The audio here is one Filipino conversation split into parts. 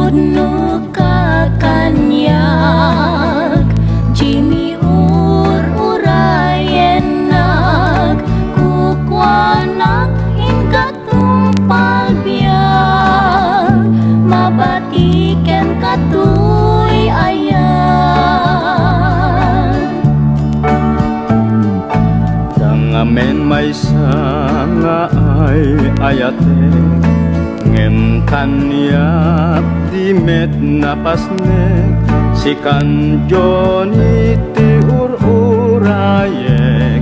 pudno ka kanyag, Jimmy urayenak, kukwanak hinggatong palbiag, mabatiken katuy ayan. Dangamen may nga ay ayatek, ngem kanyap di met napasnek, si kanjoni ti urayek,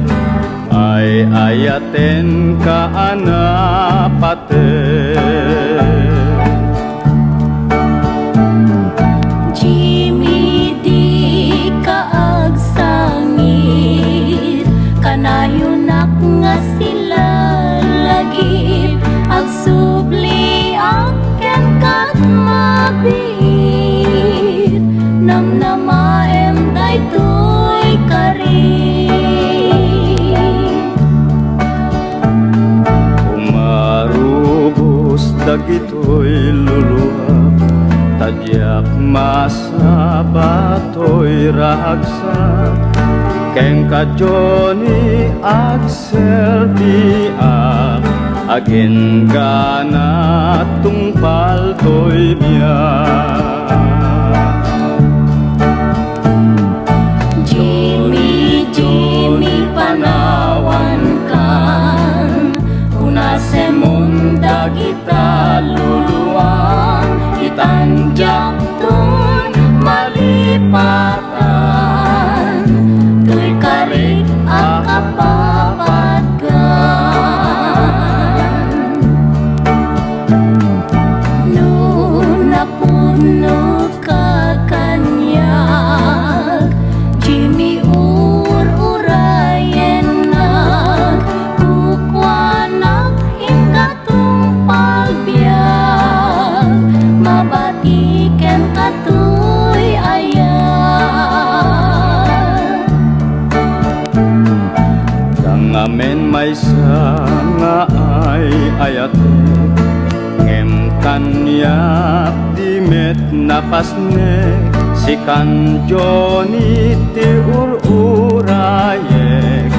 ay ayaten ka anapatek. Jimmy di kaagsangit, kanayunak nga sila lagi, agsubli aken kat mabit, nang namaem daytoy karit. Umarubos dagitoy luluwag, tadyak masabatoy ragsa, keng kajoni agsertiak, agin gana tungpal toy biyak. Jimmy, Jimmy, panawan kan, unase munda kita luluang, itanjak tun malipatan, tuy karik akapapatkan. Nuna puno ka kanyag, Jimmy urayenak, kukwanak hinggatong palbiag, mabatiken katuy ayan. Dangamen may nga ay ayatek, ngem kanyap di met napasnek, si kanjoni ti urayek,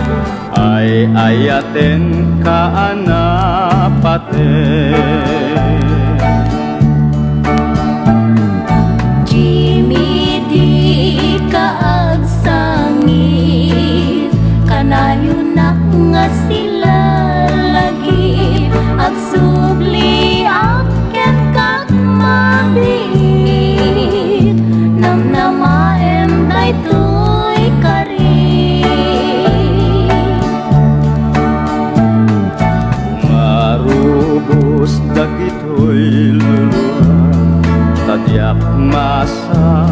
ay ayaten ka anapatek. Jimmy di kaagsangit, kanayunak nga sila lagi, agsubli aken kat mabit, nang namaem daytoy karit. Marubos dagitoy luluwag, tadyak masa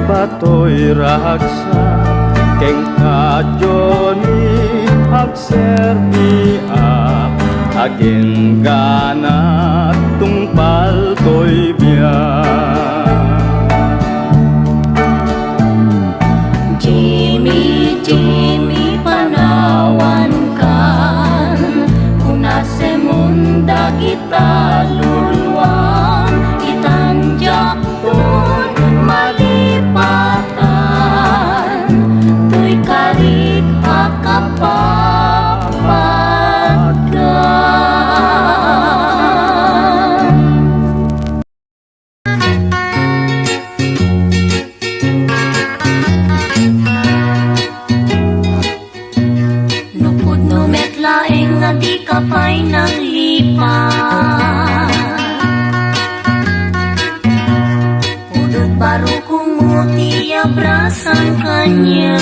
batoy ragsa, keng kajoni agsertiak, agin gana tungpal toy biyak. Jimmy, Jimmy, panawan kan, unase munda kita luluang, itanjak tun malipatan, tuy karik akapapatkan. Nupod no metlaeng nga di kapay ng lipat, pudot baro kumuti abrasan kanya,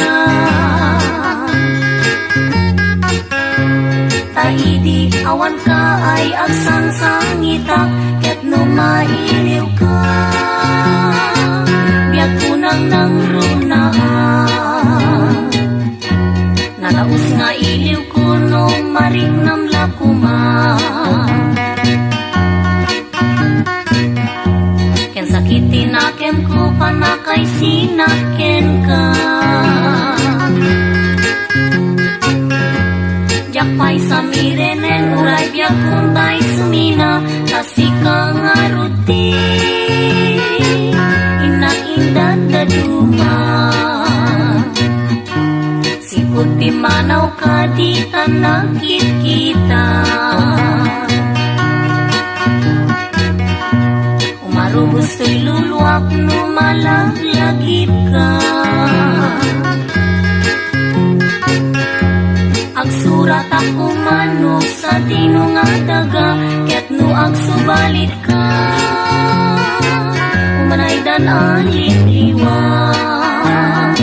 taidi awan ka ay agsangsangita, ket no mailiw ka, biag kunang nang runaan, nalaos nga iliw ko no marignam lakuman, ken sakitin akem ko panakay sinaken ka, jakpay sa mirenen uray biag kuntay sumina, kasika nga rutin. inaindat na duma. Sipot pimanaw ka di ta nakikita. Umaro gusto'y luluwak no malaglagip ka. Agsurat ako manok sa dino nga daga, ket no agsubalit ka. Umanay dan alit liwag.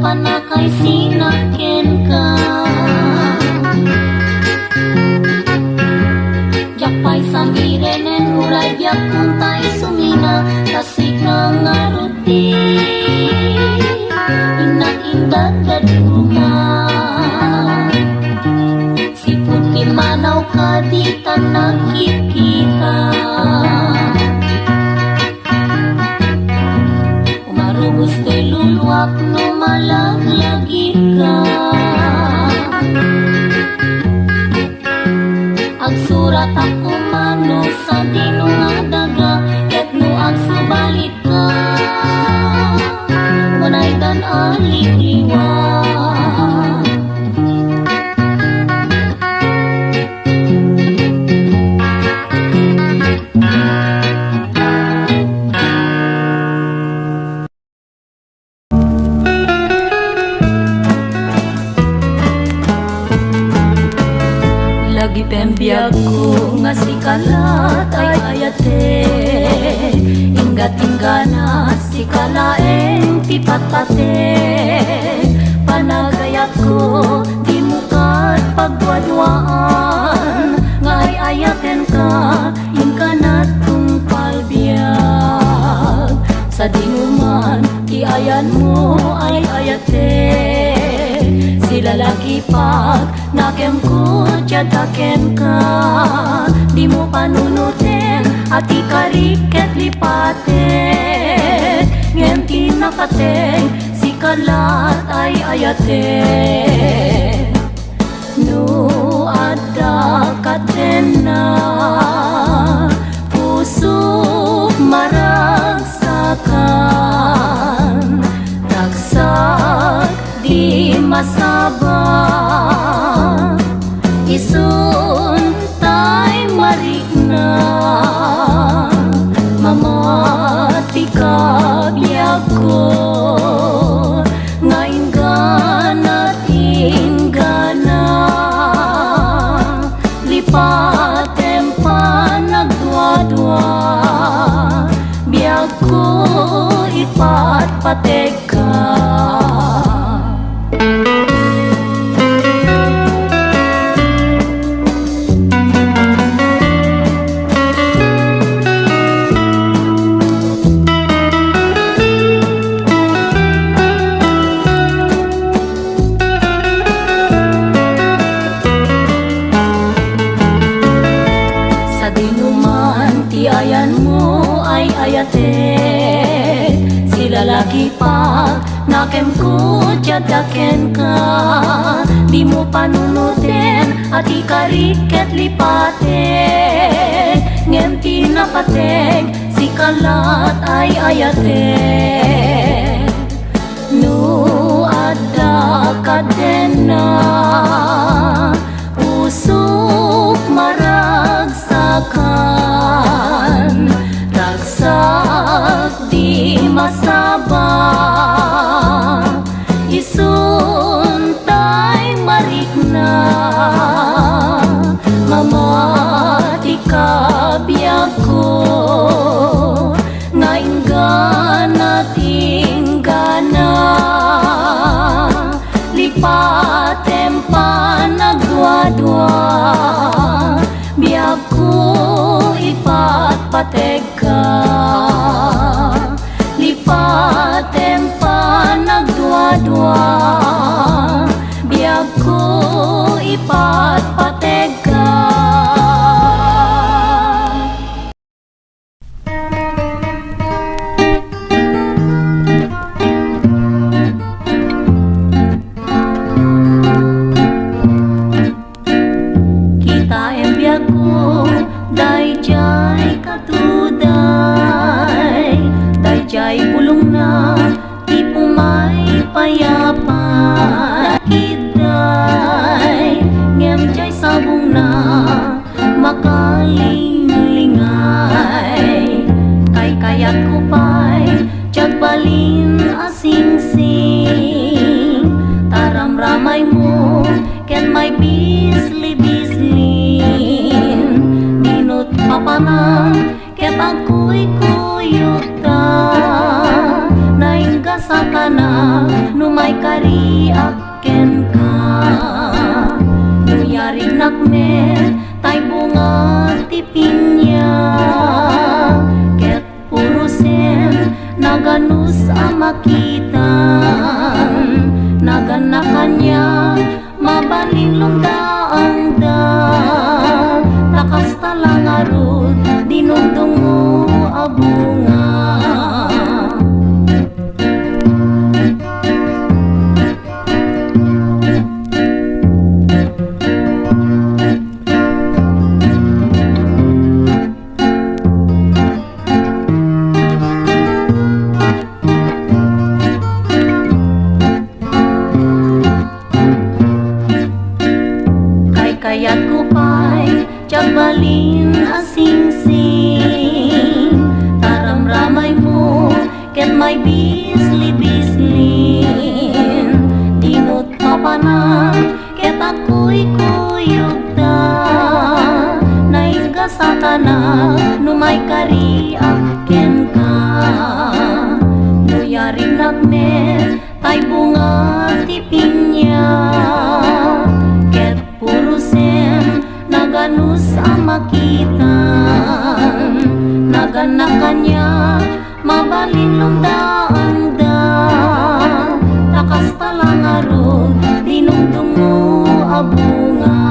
Panakay sinakin ka. Japay samirenen uray biyak kung tayo sumina, kasi ka nga ruti inaindat ka duma. Sipot kimanaw ka di ta nakikita. Umaro gusto'y luluwak no malaglagip ka. Agsurat ako mano sa dino nga daga, ket no agsubalit ka. Manay dan alit liwag. Pembiyag ko nga si kalat ay ayate, ingat-ingana si kalaeng pipat-pate. Panagayat ko di mukat pagwadwaan, ngay ayaten ka inkanat kong palbiyag. Sa dinuman ti ayan mo ay ayate, sila lagi pag nakem ko tiyadaken ka. Di mo panunutin at ikariket lipaten, ngayon tinakateng si kalat ay ayate. No ada katen na pusok maragsakan, ragsak di masaba. Isun tay marigna, mamati ka biyag ko. Ngayon ganat ingana, lipatem pa nagdwa-dwa. Biyag ko ipatpatek ka. Sila lagi pa nakem ko tiyadaken ka. Di mo panunutin at ikariket lipaten, ngayon tinakateng si kalat ay ayate. No ada kadena usok maragsakan, ragsak di masaba. Isun tay marigna, mamati ka biyag ko. Ngayon ganat ingana, lipatem pa nagdwa-dwa. ko dayjay katuday, dayjay pulong na di pumay payapa. Kiday ngem jay sabong na makalingay, kay kayat ko pa'y tiyagbalin asing-sing. Taramramay mo ken may bisli-bislin, ninot papanang ket ako'y kuyog ta. Naingga sa kana numay kariak ken ka, nuyarig nakme tay bunga ti pinya, ket puro sen naganus amakitan. Naganakan niya mabalilong daang da, takas talang arod dinungdong mo abunga. Kayat ko pa'y tiyagbalin asing-sing. Taramramay mo ket may bisli-bislin, dinot papanang ket ako'y kuyog ta. Naingga sa kana numay kariak ken ka, nuyarig nakme tay bunga ti pinya, puro sen naganus amakitan. Naganakan niya mabalilong daang da, takas talang arod dinungdong mo abunga.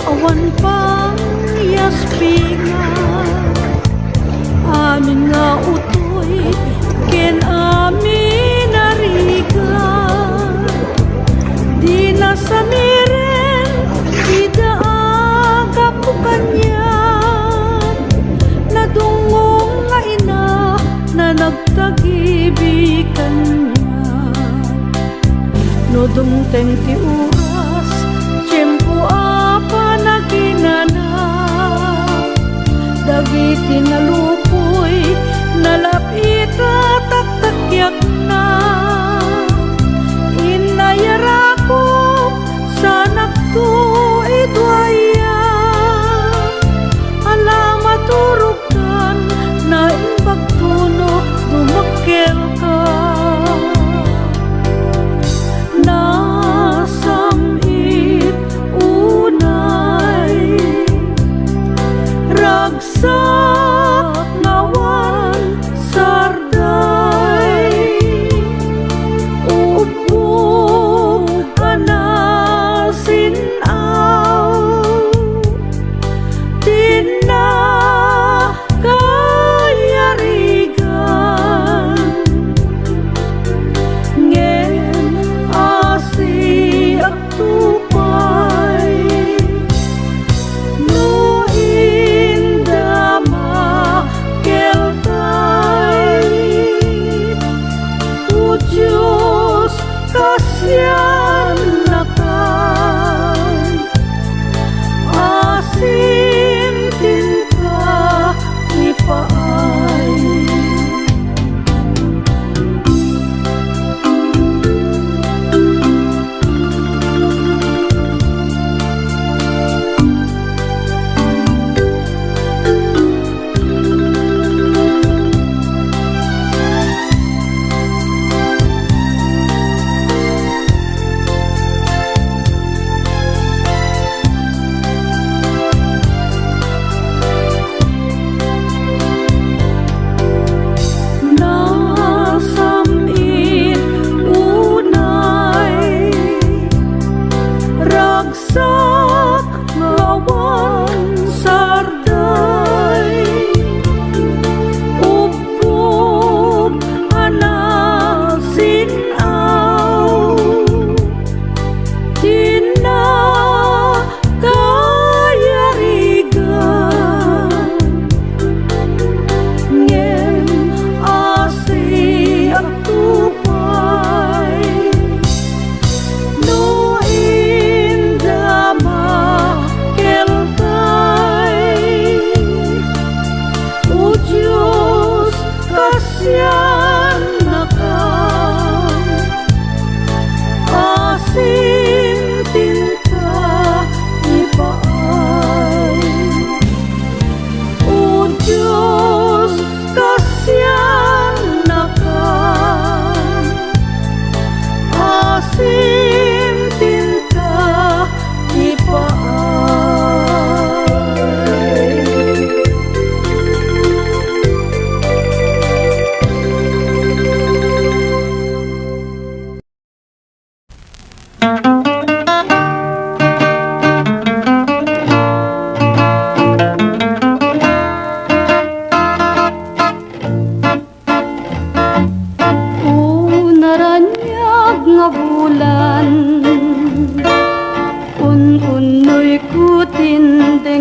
Awan pang yaspinga, amin nga utoy, ken amin nariga. Di nasamiren, di daaga po kanyan, nadungong nga ina na nagtagibikan niya. Nodong tenti oras, tiyempo apa naginana, dagiti nalupoy, nalapita taktakyak na. Inayara ko sa nakto idwaya, alamat turukan na imbagtuno dumakkel ka. Nasa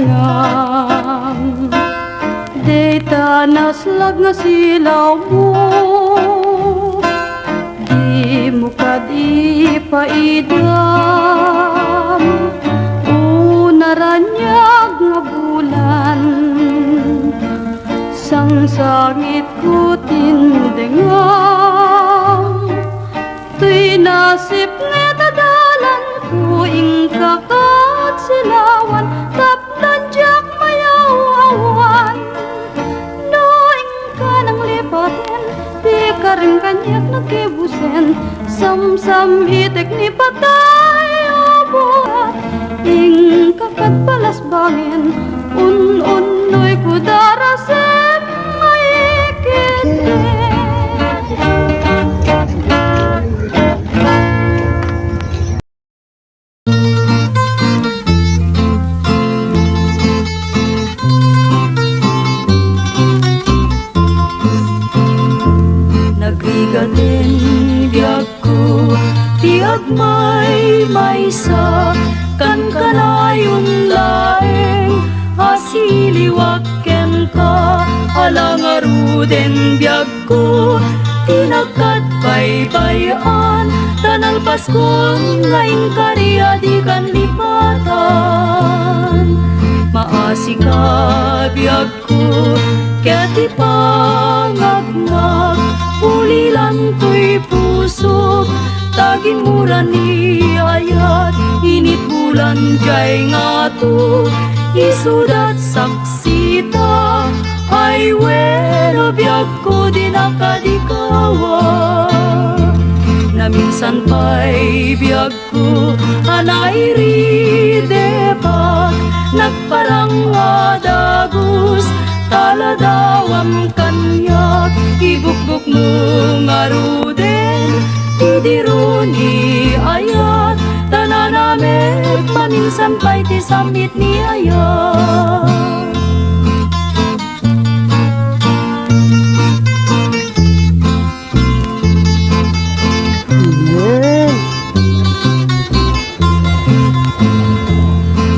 sayang. Di tanaslag nga silaw mo, di mo ka di paidam. Unaranyag nga bulan, sang sangit ko tindengam. Tuy nasip nga tadalan ko, ingkakat silawan, taplan jak mayawawan. No ingka nang lipatin, di ka rin kanyak nakibusen. Sam-sam itek ni patay buhat, ingkakat balas bangin, un-unoy ko darasem maikit. Nagrigating biyag ko, tiag may sa kan kanayon laeng, asiliwak ken ka, alangaruden biyag ko, tinagkat baybayan, tanal paskon ngayon kariya di kan lipatan. Maasi ka biyag ko, kaya ti pangagmag, ulilan to'y puso, tagin mura ni ayat, init bulan jay nga to, isudat saksita, ay weno biyag ko di nakadikawa. Na minsan pa'y biyag ko, anay ridepag, nagparang adagos, taladawam kanyak, ibukbuk mo ngaruden, tidiro ni ayat, tananamet, maminsan pa'y tisamit ni ayat.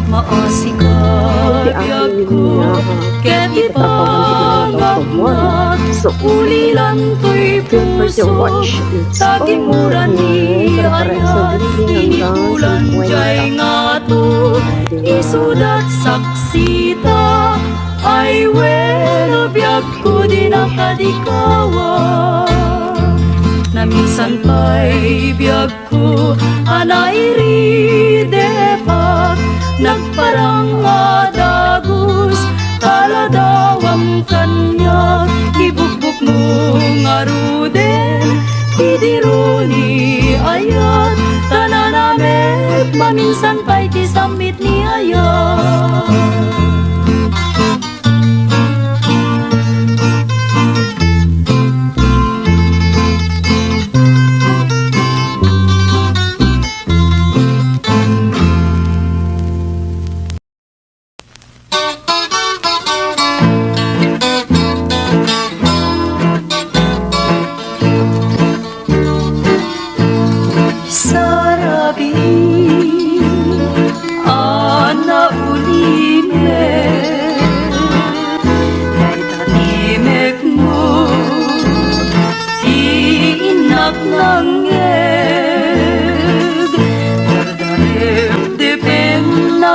Maasi ka biyag ko, ket ipangagmat, ulilan to'y puso, tagimura ni ayat, inikulan jay nga to, isudat saksita, ay weno biyag ko di nakadikawa. Na minsan pa'y biyag ko, anay ridepag, nagparang adagos, taladawam kanyak, ibukbuk mo ngaruden, idiro ni ayat, tananamet, maminsan pa'y tisamit ni ayat.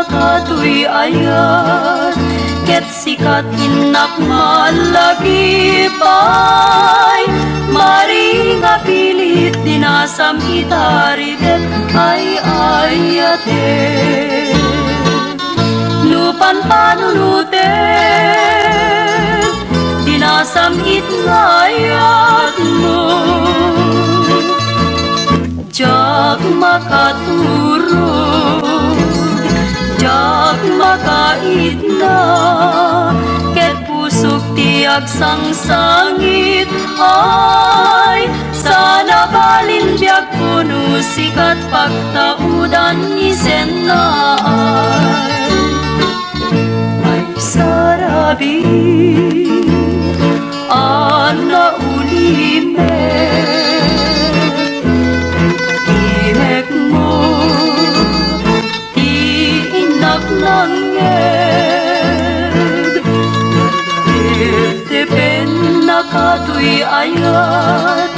Kato'y ayat, ket sikat inak malagi pa'y, mari nga pilit dinasam itaridet ay ayate. Nupan panunuten, dinasam itngayat mo, jak makaturog, jak makaidna, ket pusok tiag sangsangit, ay sana balin biag puno sikat pagtaudan isen na ay sarabi ana ulime imek mo langit ayat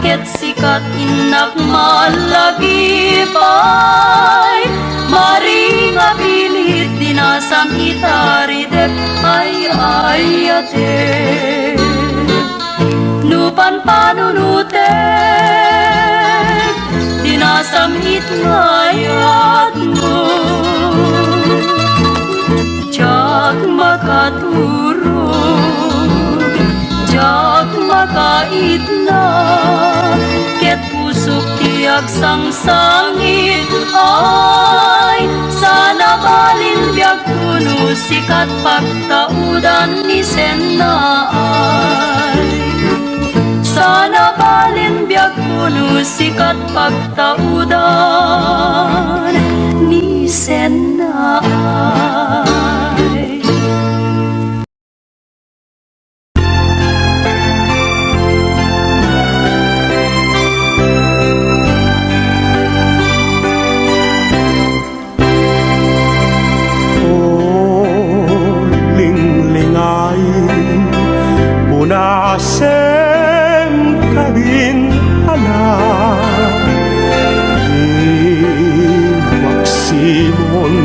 ket sikat inak malagipay mari nga pilit dinasam itaridep ay ayate nupan panunutek dinasam itngayat mo jak makaturog jak makaitna ket pusok tiag sangsangit ay sana balin biag kuno sikat pagtaudan ni Senaay sana balin biag kuno sikat pagtaudan ni Senaay. Unasem kabin anak di maksimon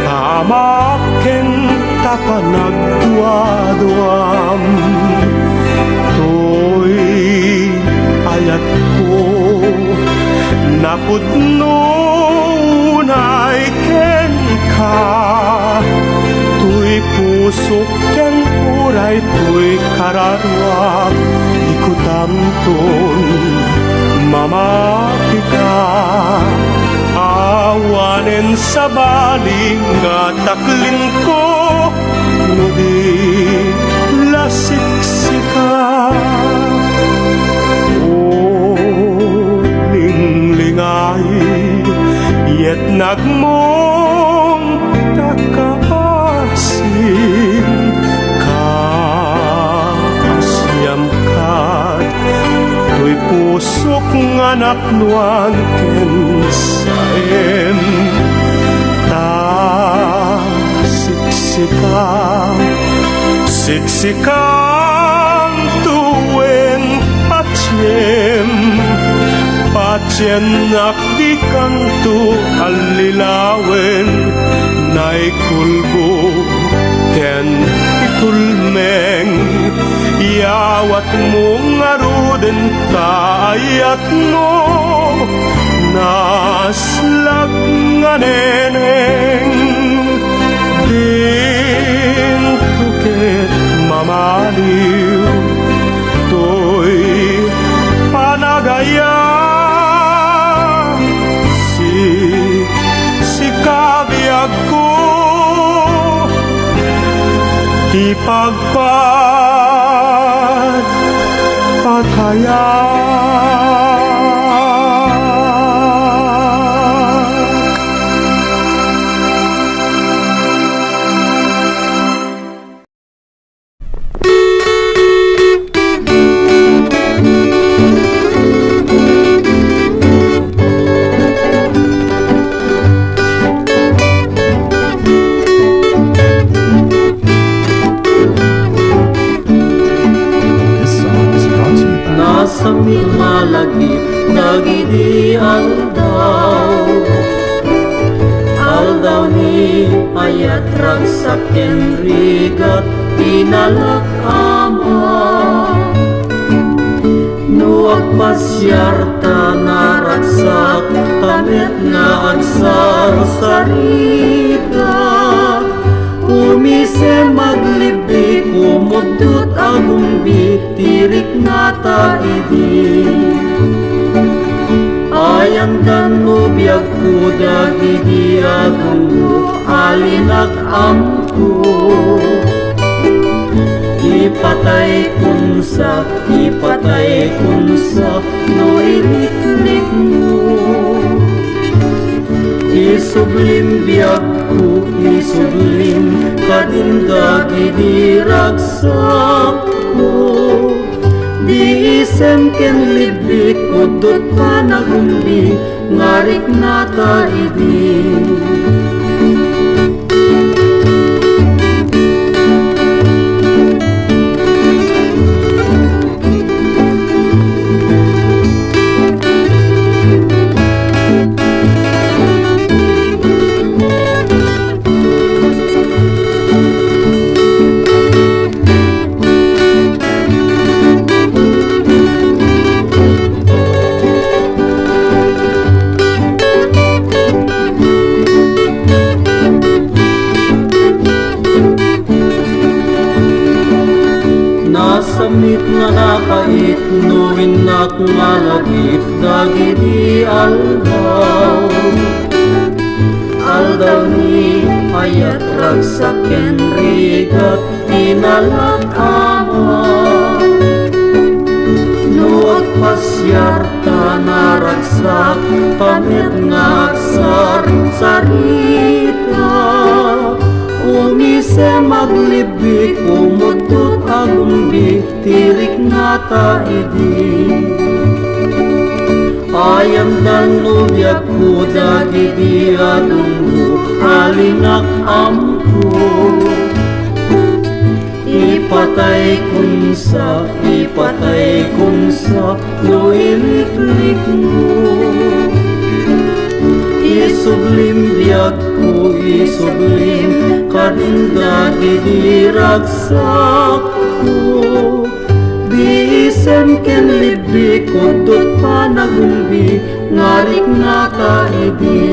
tamaken tapanagduaduam to'y ayat ko napudno unay ken ka tuy pusok ken uray tuy kararwak ikutamton mamapika awanen sa baling nga taklin ko ngudi lasiksika o linglingay yet nagmong takaasin kaasyam kat tuy pusok nga napnuan ken saem ta siksikang tuwen patyen nakdikang tu alilawen naikulbo ken itulmeng yawat mo ngaruden kaayat mo naslag nga neneng din tuket mamaliw to'y panagaya si kabiag ko ipagpatayak. Sambil malagip nagidi aldaw ni ayat ragsaken rigat pinalak ama nuag pasyarta naragsak tamet nga agsar sarita umise maglibi kumudut agumbi tirik nga taidi ayang dan biag kuda gidi agumbo alinak amko ipatay kunsa no iliklik mo isublim biagku isublim kadinda gidi ragsak ko di isem ken libik udot panagumbi ngarik na taidi Mit nga nakaitnuin na kumalagip dagiti aldaw. Aldaw ni ayat ragsaken rigat inalat ama. Nuot pasyarta naragsak pamit ngaksar sarita. Umise maglibik umutut agumbi tirik na taidi. Ayam dan nubiag ko dagiti adunggo alinak amko. Ipatay kunsa no iliklik mo. Isublim biag ko, isublim kadinda idiragsak ko. Biisem ken libbi kudot panagumbi ngarik na kaidi.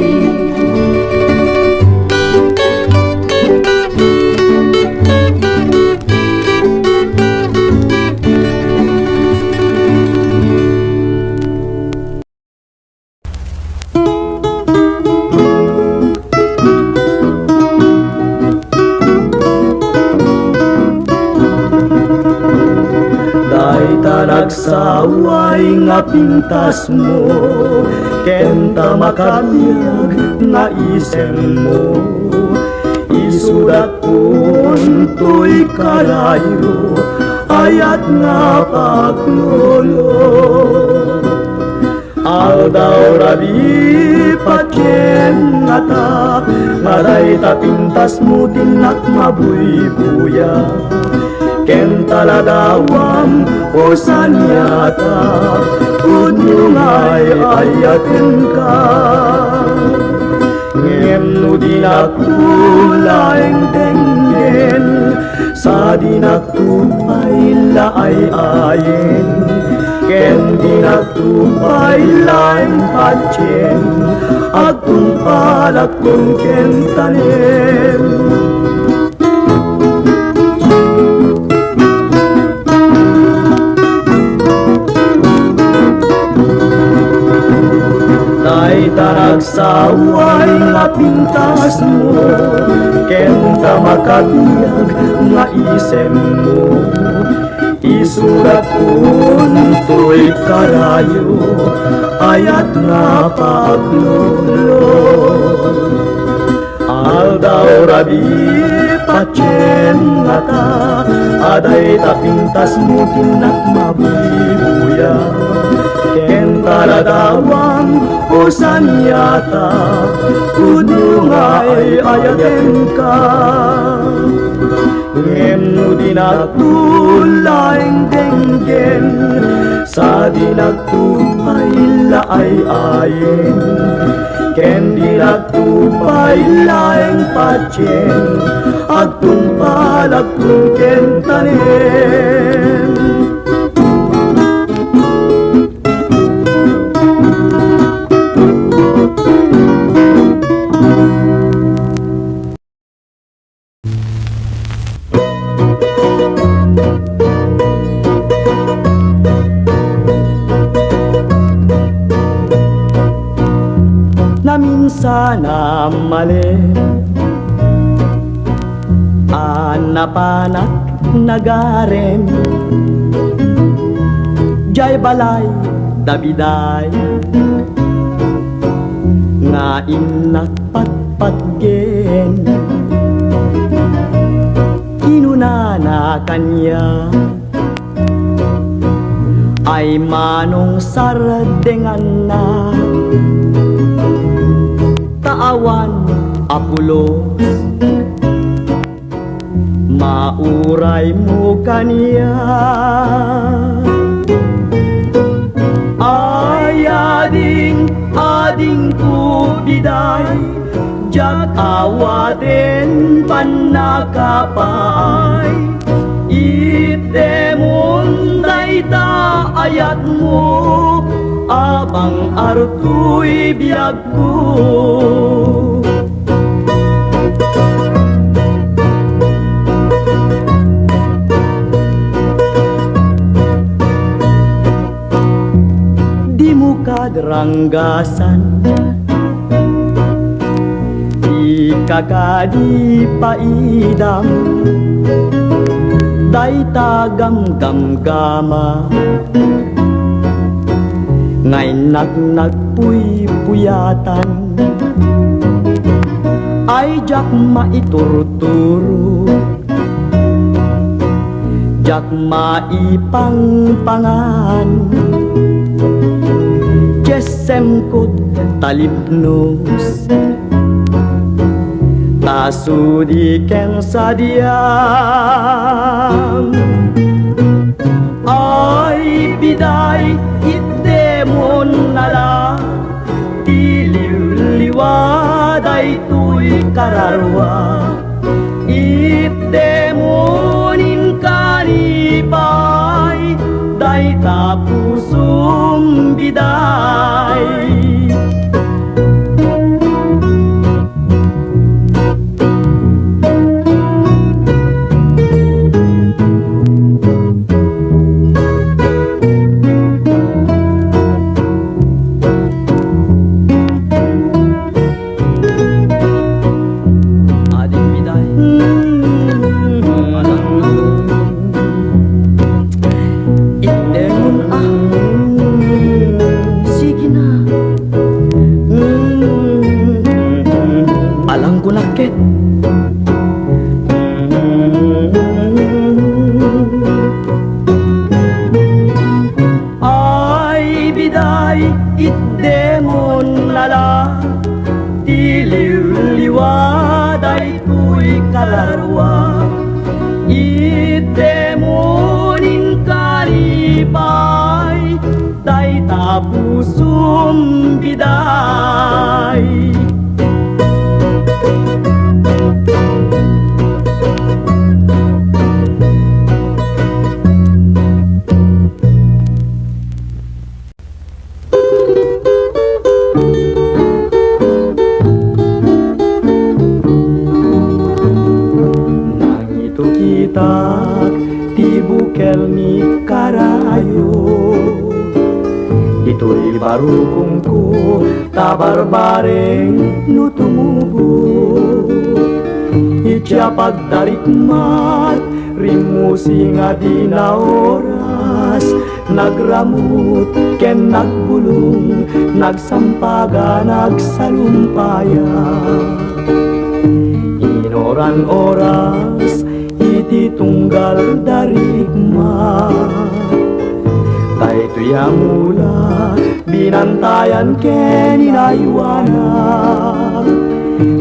Nagsaway nga pintas mo, kenta makabiyag na isem mo. Isudat punto'y kalayo, ayat nga paglolo. Aldaw rabi patyen nga ta, maray ta pintas mo tinak mabuy-buya. Ken taladawam o sanyata Unyungay ayatin ka Ngem no dinakulaeng tenggen Sa dinakupay laay-ayin Ken dinakupay laing patyen Agtong palakong kentanem Tanagsaway nga pintas mo Kenta makabiyag nga isem mo Isurat punto'y karayo Ayat nga paglolo Aldaw rabi patyen nga ta Aday ta pintas mo tinak mabubuya Ken taladawang o sanyata Kudungay ayaten ka Ngem no dinagtulaing denggen Sa dinagtupay laay-ayin Ken dinagtupay laing patyen Agtong palagtong kentanem Sana mali Anapanak nagaren Jay balay dabiday Nga inak patpatgen Inunana kanya Ay manong sardengan na Awan Apulos Mauray mo kaniya Ading kubiday Jak awaten panakapay Itemun dayta ayat mo Abang arto'y biyag ko ranggasan di kakadi paidam day tagam gam-gama ngay nagpuy-puyatan ay jak maiturturo jak maipangpangan Jesem ko talipnos tasudi ken sadiam ay biday itdemon nala tiliw-liwaday tuy kararwa itdemonin kanibay day tapusum biday tiliw-liwaday tuy kararwa itdemonin karibay day tapusum biday tibukel ni karayo ito'y barukong ko tabarbareng nutumubo itya pagdarikmat rimusi nga di na oras nagramut ken nagbulong nagsampaga nagsalumpaya inoran oras iti tunggal darigma Tayo mula binantayan ken inaywanan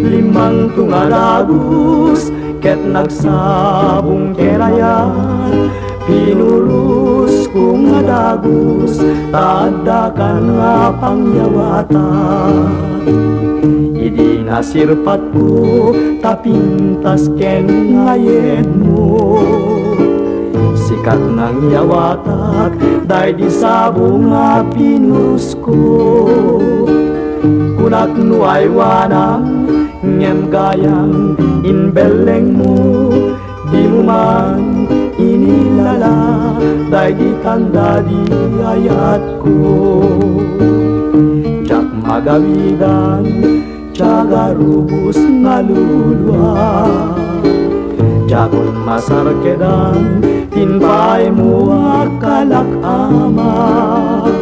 limang tungalagus ket nagsabong kenayan pinurus kung adagus tadakan nga pangyawatan idi nasirpat ko tapintas ken ngayet mo sikat ng yawatak day di sabong nga pinurus ko kunak nuay wanang ngem gayang inbeleng mo di mo man inilala day di tanda di ayat ko jak magawidan jaga rubus ngalulwa jakon masarkedan tinpay mo akalak amak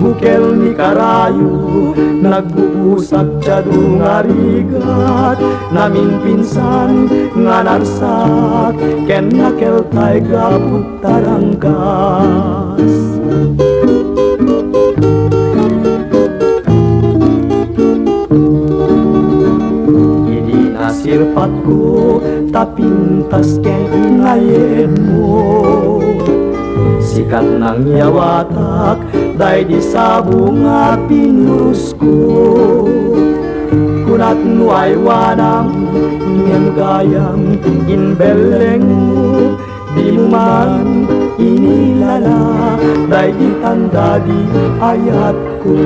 bukel ni karayo nagbubusak jadung arigat namin pinsan nga narsak ken nakeltay gaput tarangkas idi nasirpat ko tapintas ken ngayen mo sikat ng yawatak day di sabong nga pinurus ko kunat nuay wanang ngem gayang inbeleng mo di mo man inilala day di tanda di ayat ko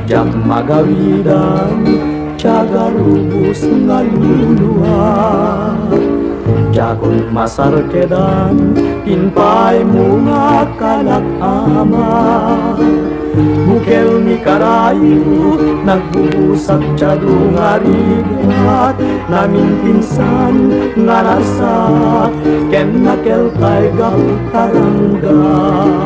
jak magawidan jaga rubus ngaluluwa jakon masarkedan pinpay mo nga kalak ama bukel ni karayu nagbubusak tiyado nga rigat namin pinsan nga nasa ken nakel kay Taranggas.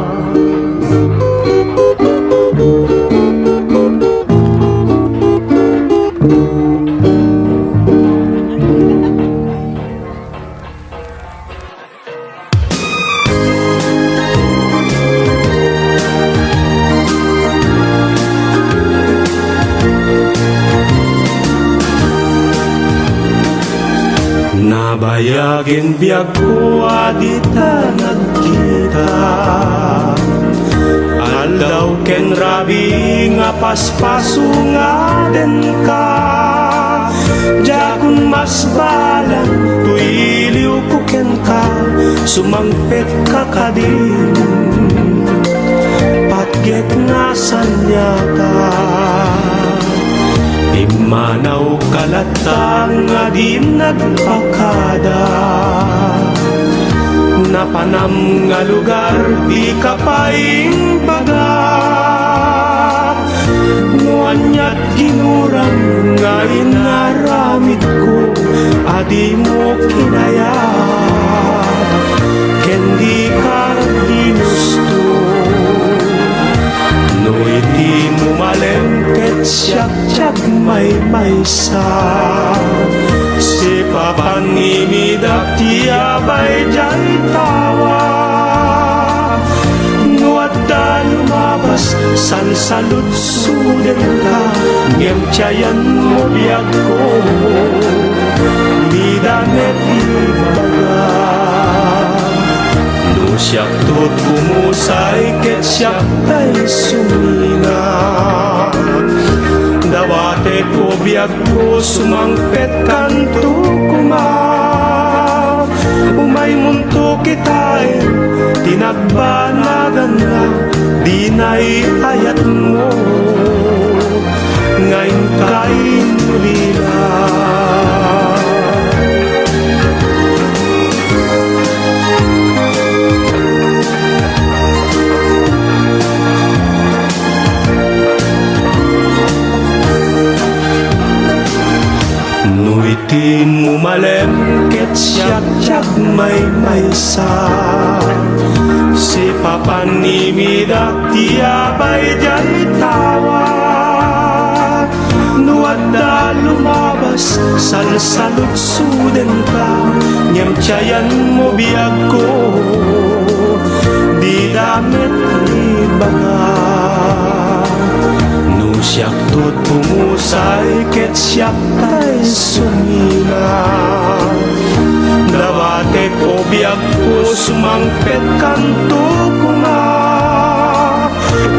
Nabayagin biyag ko adita nagkita Aldaw ken rabi nga paspaso nga den ka Jakun mas balang tuiliw ko ken ka Sumangpet ka kadin Patget nga sanya ka Imanaw kalatang nga di nagpakada Napanam nga lugar di kapaing baga Nguanyat ginuram nga inaramid ko Adi mo kinaya Kendi ka ginusto No iti mo malengket siyak may maysa Si papanimidak tiyabay jay tawa Nuat da lumabas san salut suden ka Ngem tiyayan mo biyag ko Di damet ibaga Siyak tut kumusay ket siyak tay sumina Dawate ko biyag ko sumangpet kanto kuma Umay munto kitay tinagbanagan na Di na'y ayat mo ngayon kain nila Nuitin mo malengket siyak may maysa Si papanimidak tiyabay jay tawa Nuat da lumabas san salutsuden ka Ngem tiyayan mo biyag ko Di damit ibaga Siyak tut pumusay ket siyak tay sumina Dawate ko biyag ko sumangpet kanto kuma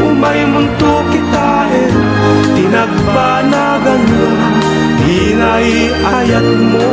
Umay munto kitaen tinagbanagan na Hinay ayat mo